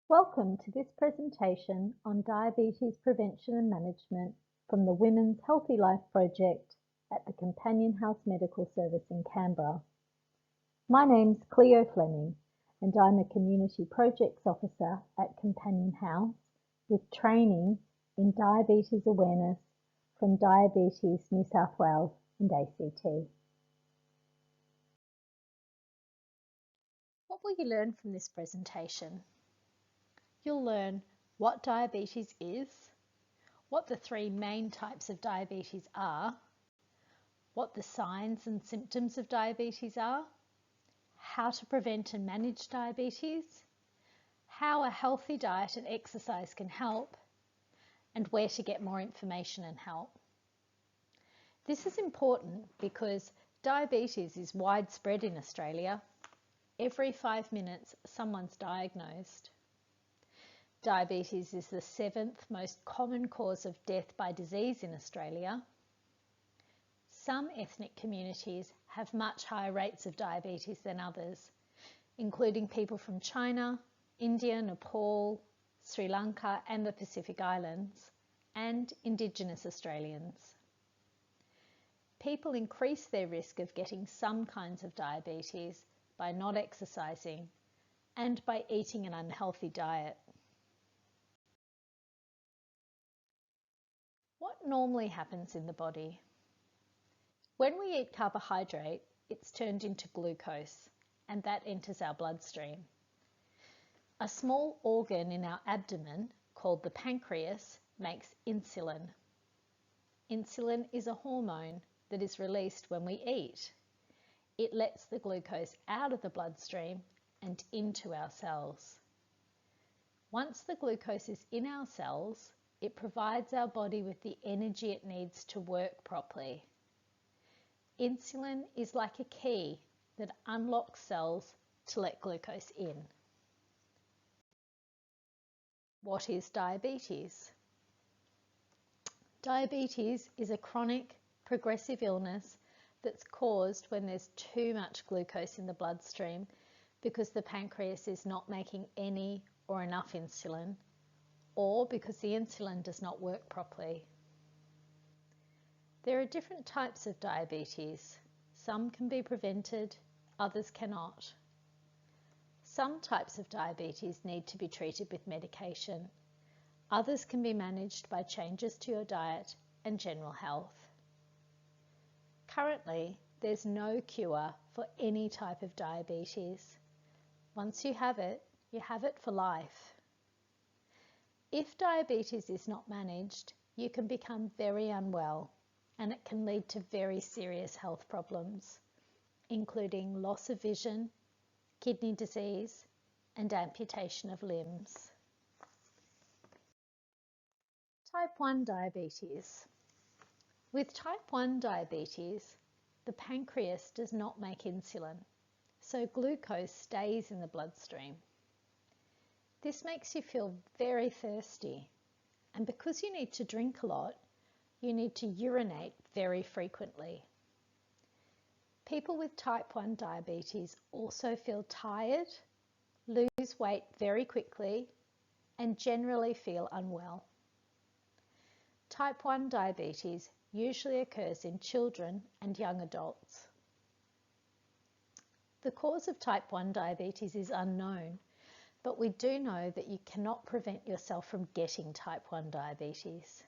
Welcome to this presentation on diabetes prevention and management from the Women's Healthy Life Project at the Companion House Medical Service in Canberra. My name's Cleo Fleming and I'm a Community Projects Officer at Companion House with training in diabetes awareness from Diabetes New South Wales and ACT. What will you learn from this presentation? You'll learn what diabetes is, what the three main types of diabetes are, what the signs and symptoms of diabetes are, how to prevent and manage diabetes, how a healthy diet and exercise can help, and where to get more information and help. This is important because diabetes is widespread in Australia. Every 5 minutes, someone's diagnosed. Diabetes is the 7th most common cause of death by disease in Australia. Some ethnic communities have much higher rates of diabetes than others, including people from China, India, Nepal, Sri Lanka and the Pacific Islands, and Indigenous Australians. People increase their risk of getting some kinds of diabetes by not exercising and by eating an unhealthy diet. What normally happens in the body? When we eat carbohydrate, it's turned into glucose, and that enters our bloodstream. A small organ in our abdomen, called the pancreas, makes insulin. Insulin is a hormone that is released when we eat. It lets the glucose out of the bloodstream and into our cells. Once the glucose is in our cells, it provides our body with the energy it needs to work properly. Insulin is like a key that unlocks cells to let glucose in. What is diabetes? Diabetes is a chronic, progressive illness that's caused when there's too much glucose in the bloodstream because the pancreas is not making any or enough insulin, or because the insulin does not work properly. There are different types of diabetes. Some can be prevented, others cannot. Some types of diabetes need to be treated with medication. Others can be managed by changes to your diet and general health. Currently, there's no cure for any type of diabetes. Once you have it for life. If diabetes is not managed, you can become very unwell and it can lead to very serious health problems, including loss of vision, kidney disease, and amputation of limbs. Type 1 diabetes. With type 1 diabetes, the pancreas does not make insulin, so glucose stays in the bloodstream. This makes you feel very thirsty, and because you need to drink a lot, you need to urinate very frequently. People with type 1 diabetes also feel tired, lose weight very quickly, and generally feel unwell. Type 1 diabetes usually occurs in children and young adults. The cause of type 1 diabetes is unknown, but we do know that you cannot prevent yourself from getting type 1 diabetes.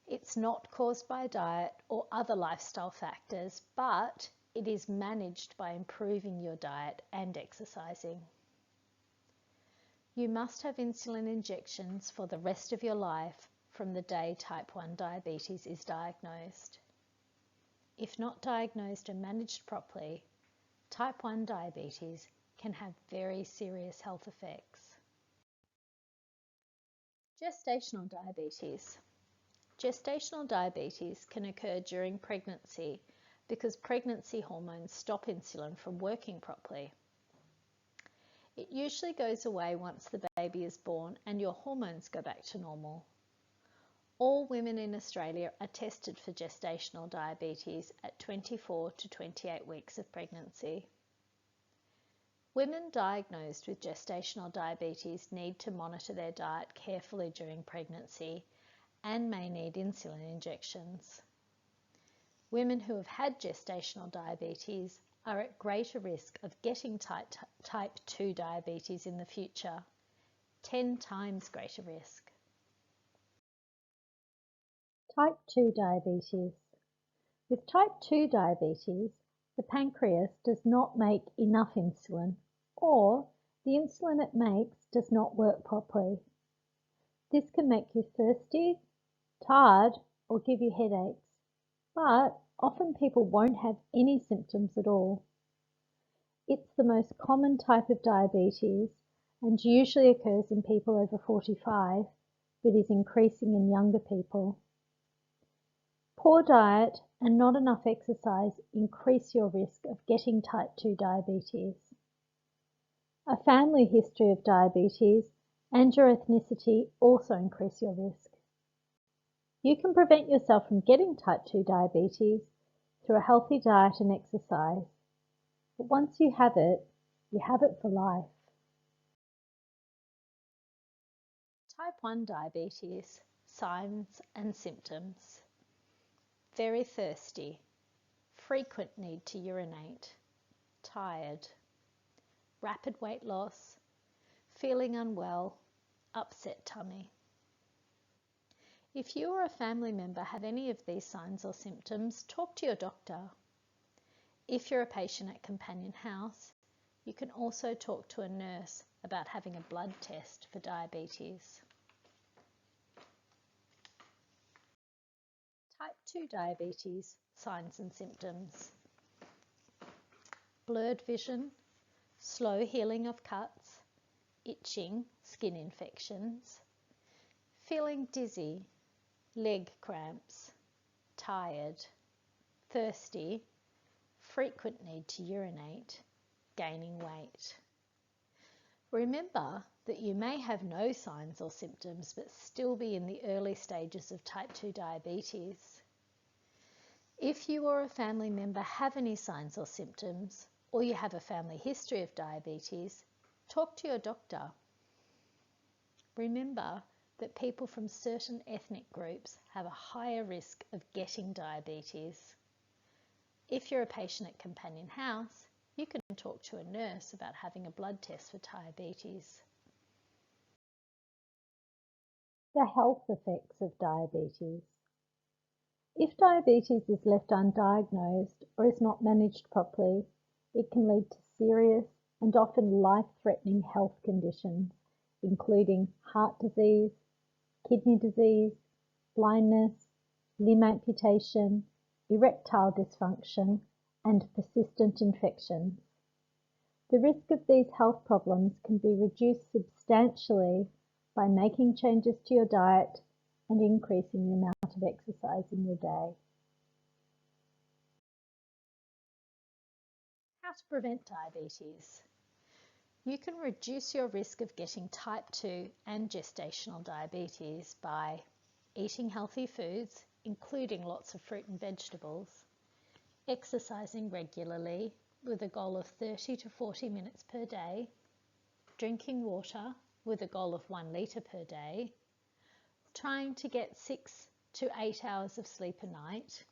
It's not caused by diet or other lifestyle factors, but it is managed by improving your diet and exercising. You must have insulin injections for the rest of your life from the day type 1 diabetes is diagnosed. If not diagnosed and managed properly, type 1 diabetes can have very serious health effects. Gestational diabetes. Gestational diabetes can occur during pregnancy because pregnancy hormones stop insulin from working properly. It usually goes away once the baby is born and your hormones go back to normal. All women in Australia are tested for gestational diabetes at 24 to 28 weeks of pregnancy. Women diagnosed with gestational diabetes need to monitor their diet carefully during pregnancy and may need insulin injections. Women who have had gestational diabetes are at greater risk of getting type 2 diabetes in the future, 10 times greater risk. Type 2 diabetes. With type 2 diabetes, the pancreas does not make enough insulin, or the insulin it makes does not work properly. This can make you thirsty, tired, or give you headaches, but often people won't have any symptoms at all. It's the most common type of diabetes and usually occurs in people over 45, but is increasing in younger people. Poor diet and not enough exercise increase your risk of getting type 2 diabetes. A family history of diabetes and your ethnicity also increase your risk. You can prevent yourself from getting type 2 diabetes through a healthy diet and exercise. But once you have it for life. Type 1 diabetes, signs and symptoms. Very thirsty, frequent need to urinate, tired, rapid weight loss, feeling unwell, upset tummy. If you or a family member have any of these signs or symptoms, talk to your doctor. If you're a patient at Companion House, you can also talk to a nurse about having a blood test for diabetes. Type 2 diabetes, signs and symptoms. Blurred vision, slow healing of cuts, itching, skin infections, feeling dizzy, leg cramps, tired, thirsty, frequent need to urinate, gaining weight. Remember that you may have no signs or symptoms but still be in the early stages of type 2 diabetes. If you or a family member have any signs or symptoms, or you have a family history of diabetes, talk to your doctor. Remember that people from certain ethnic groups have a higher risk of getting diabetes. If you're a patient at Companion House, you can talk to a nurse about having a blood test for diabetes. The health effects of diabetes. If diabetes is left undiagnosed or is not managed properly, it can lead to serious and often life-threatening health conditions, including heart disease, kidney disease, blindness, limb amputation, erectile dysfunction, and persistent infections. The risk of these health problems can be reduced substantially by making changes to your diet and increasing the amount of exercise in your day. How to prevent diabetes. You can reduce your risk of getting type 2 and gestational diabetes by eating healthy foods, including lots of fruit and vegetables, exercising regularly with a goal of 30 to 40 minutes per day, drinking water with a goal of 1 litre per day, trying to get 6 to 8 hours of sleep a night,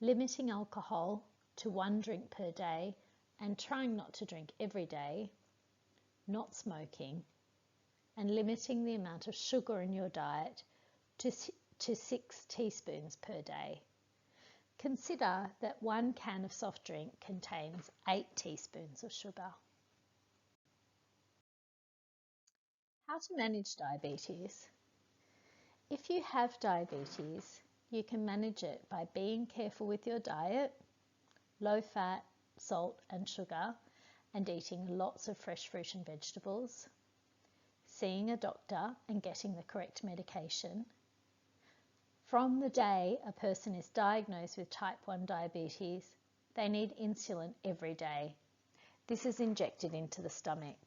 limiting alcohol to 1 drink per day and trying not to drink every day, not smoking, and limiting the amount of sugar in your diet to 6 teaspoons per day. Consider that 1 can of soft drink contains 8 teaspoons of sugar. How to manage diabetes. If you have diabetes, you can manage it by being careful with your diet, low fat, salt and sugar, and eating lots of fresh fruit and vegetables, seeing a doctor and getting the correct medication. From the day a person is diagnosed with type 1 diabetes, they need insulin every day. This is injected into the stomach.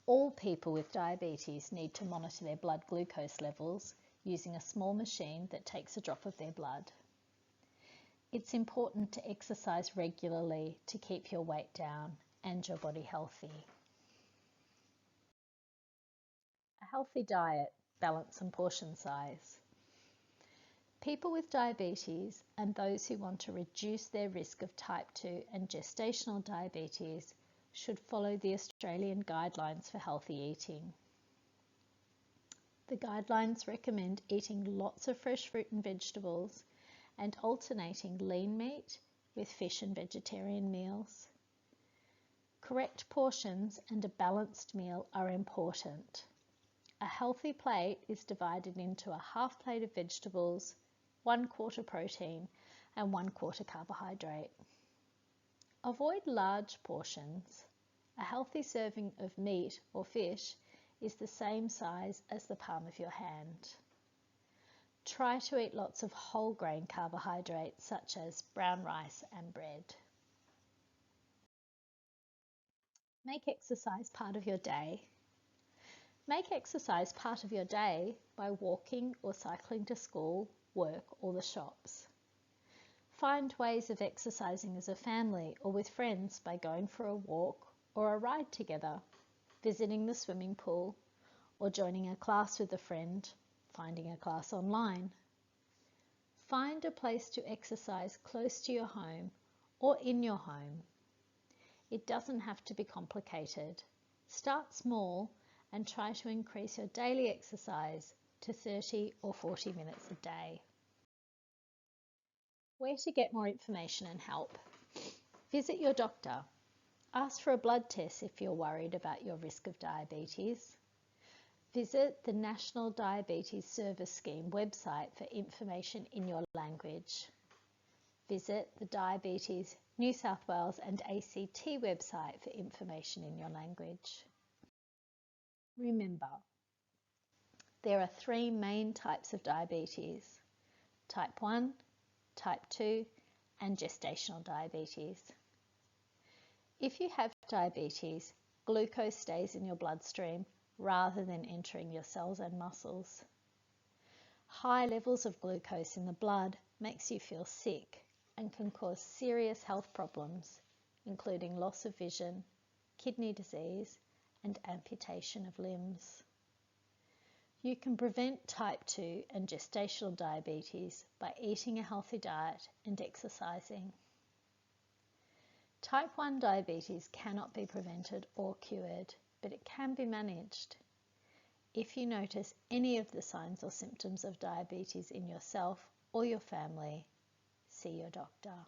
All people with diabetes need to monitor their blood glucose levels using a small machine that takes a drop of their blood. It's important to exercise regularly to keep your weight down and your body healthy. A healthy diet, balance and portion size. People with diabetes and those who want to reduce their risk of type 2 and gestational diabetes should follow the Australian guidelines for healthy eating. The guidelines recommend eating lots of fresh fruit and vegetables and alternating lean meat with fish and vegetarian meals. Correct portions and a balanced meal are important. A healthy plate is divided into a half plate of vegetables, 1/4 protein and 1/4 carbohydrate. Avoid large portions. A healthy serving of meat or fish is the same size as the palm of your hand. Try to eat lots of whole grain carbohydrates such as brown rice and bread. Make exercise part of your day. Make exercise part of your day by walking or cycling to school, work or the shops. Find ways of exercising as a family or with friends by going for a walk or a ride together, visiting the swimming pool, or joining a class with a friend, finding a class online. Find a place to exercise close to your home or in your home. It doesn't have to be complicated. Start small and try to increase your daily exercise to 30 or 40 minutes a day. Where to get more information and help? Visit your doctor. Ask for a blood test if you're worried about your risk of diabetes. Visit the National Diabetes Service Scheme website for information in your language. Visit the Diabetes New South Wales and ACT website for information in your language. Remember, there are 3 main types of diabetes: type 1, type 2, and gestational diabetes. If you have diabetes, glucose stays in your bloodstream rather than entering your cells and muscles. High levels of glucose in the blood makes you feel sick and can cause serious health problems, including loss of vision, kidney disease, and amputation of limbs. You can prevent type 2 and gestational diabetes by eating a healthy diet and exercising. Type 1 diabetes cannot be prevented or cured, but it can be managed. If you notice any of the signs or symptoms of diabetes in yourself or your family, see your doctor.